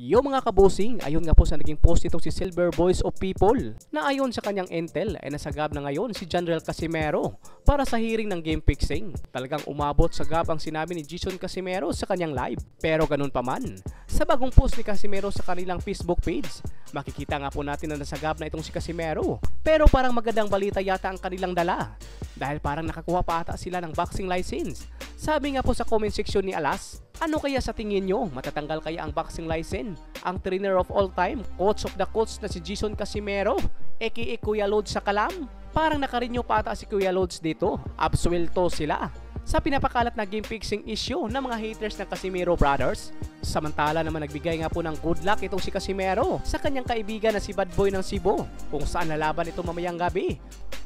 Yo mga kabosing, ayon nga po sa naging post itong si Silver Voice of People na ayon sa kanyang intel ay nasagab na ngayon si General Casimero para sa hearing ng game fixing. Talagang umabot sa gab ang sinabi ni Jason Casimero sa kanyang live. Pero ganun pa man, sa bagong post ni Casimero sa kanilang Facebook page, makikita nga po natin na nasagab na itong si Casimero. Pero parang magandang balita yata ang kanilang dala dahil parang nakakuha pa ata sila ng boxing license. Sabi nga po sa comment section ni Alas, ano kaya sa tingin nyo? Matatanggal kaya ang boxing license? Ang trainer of all time, coach of the coach na si Jason Casimero, aka Kuya Lods sa Kalam? Parang nakarinyo pa ata si Kuya Lods dito. Absuelto sila sa pinapakalat na game fixing issue ng mga haters ng Casimero Brothers. Samantala naman nagbigay nga po ng good luck itong si Casimero sa kanyang kaibigan na si Bad Boy ng Cebu kung saan lalaban ito mamayang gabi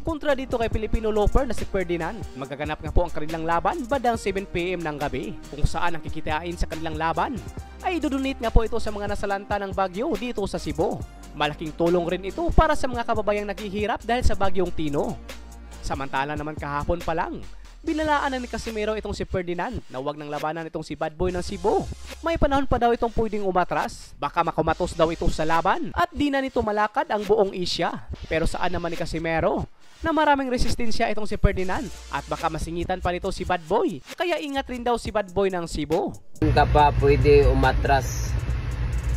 kontra dito kay Filipino loper na si Ferdinand. Magaganap nga po ang kanilang laban bandang 7 PM ng gabi kung saan ang kikitain sa kanilang laban ay dudunit nga po ito sa mga nasalanta ng bagyo dito sa Cebu. Malaking tulong rin ito para sa mga kababayang naghihirap dahil sa bagyong Tino. Samantala naman kahapon pa lang, binalaan na ni Casimero itong si Ferdinand na huwag ng labanan itong si Bad Boy ng Cebu. May panahon pa daw itong pwedeng umatras, baka makumatos daw ito sa laban at di na nito malakad ang buong Asia. Pero saan naman ni Casimero na maraming resistensya itong si Ferdinand at baka masingitan pa nito si Bad Boy, kaya ingat rin daw si Bad Boy ng Cebu. Hindi ka pa pwede umatras,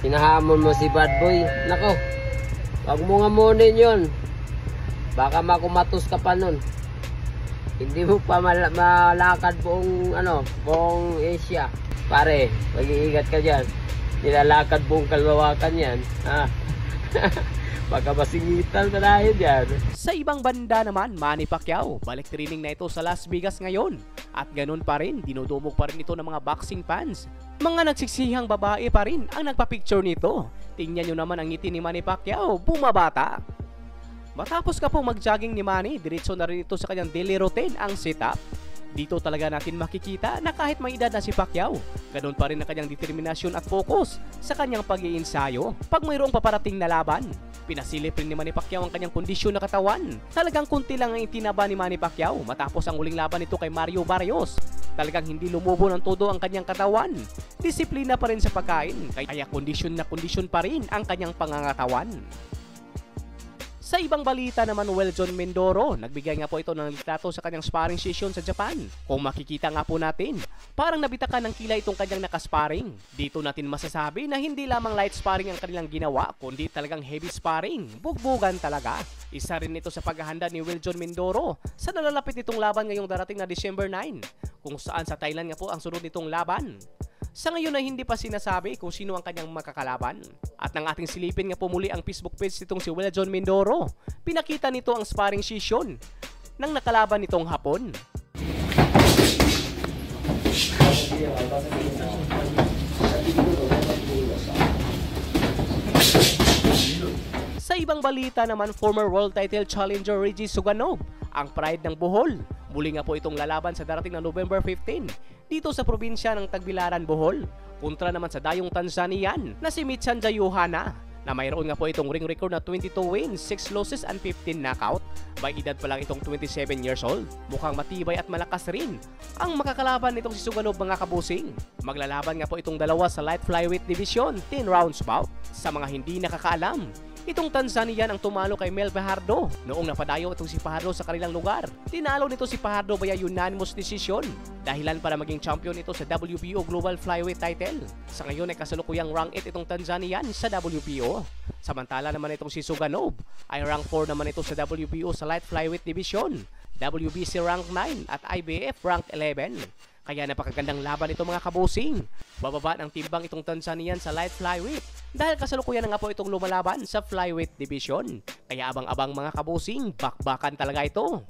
hinahamon mo si Bad Boy, nako, wag mo nga munin yun, baka makumatos ka pa nun. Hindi mo pa malakad buong Asia. Pare, mag-iingat ka dyan. Nilalakad buong kalawakan yan. Baka masingitan ka dahil dyan. Sa ibang banda naman, Manny Pacquiao, balik training na ito sa Las Vegas ngayon. At ganun pa rin, dinudumog pa rin ito ng mga boxing fans. Mga nagsisihang babae pa rin ang nagpa-picture nito. Tingnan nyo naman ang ngiti ni Manny Pacquiao, bumabata. Matapos ka po mag-jogging ni Manny, diretso na rin ito sa kanyang daily routine ang sit-up. Dito talaga natin makikita na kahit may edad na si Pacquiao, ganun pa rin ang kanyang determinasyon at focus sa kanyang pag-iinsayo. Pag mayroong paparating na laban, pinasilip rin ni Manny Pacquiao ang kanyang kondisyon na katawan. Talagang kunti lang ang itinaba ni Manny Pacquiao matapos ang huling laban nito kay Mario Barrios. Talagang hindi lumubo ng todo ang kanyang katawan. Disiplina pa rin sa pagkain, kaya kondisyon na kondisyon pa rin ang kanyang pangangatawan. Sa ibang balita naman, John Mindoro, nagbigay nga po ito ng litrato sa kanyang sparring session sa Japan. Kung makikita nga po natin, parang nabitakan ng kilay itong kanyang nakasparring. Dito natin masasabi na hindi lamang light sparring ang kanilang ginawa, kundi talagang heavy sparring, bugbugan talaga. Isa rin ito sa paghahanda ni John Mindoro sa nalalapit nitong laban ngayong darating na December 9, kung saan sa Thailand nga po ang sunod nitong laban. Sa ngayon ay hindi pa sinasabi kung sino ang kanyang makakalaban. At nang ating silipin nga po muli ang Facebook page nitong si John Mindoro, pinakita nito ang sparring session ng nakalaban nitong hapon. Sa ibang balita naman, former world title challenger Reggie Suganov, ang pride ng Bohol, muli nga po itong lalaban sa darating na November 15 dito sa probinsya ng Tagbilaran, Bohol, kontra naman sa dayong Tanzanian na si Micanja Yohana na mayroon nga po itong ring record na 22 wins, 6 losses and 15 knockout. May edad pa lang itong 27 years old. Mukhang matibay at malakas rin ang makakalaban nitong si Suganov, mga kabusing. Maglalaban nga po itong dalawa sa light flyweight division, 10 rounds bout. Sa mga hindi nakakaalam, itong Tanzanian ang tumalo kay Mel Fajardo noong napadayo itong si Fajardo sa kanilang lugar. Tinalo nito si Fajardo via unanimous decision, dahilan para maging champion ito sa WBO Global Flyweight title. Sa ngayon ay kasalukuyang rank 8 itong Tanzanian sa WBO. Samantala naman itong si Suganov ay rank 4 naman ito sa WBO sa light flyweight division, WBC rank 9 at IBF rank 11. Kaya napakagandang laban ito, mga kabusing. Bababa ng timbang itong Tanzanian sa light flyweight dahil kasalukuyan na nga po itong lumalaban sa flyweight division. Kaya abang-abang, mga kabusing, bakbakan talaga ito.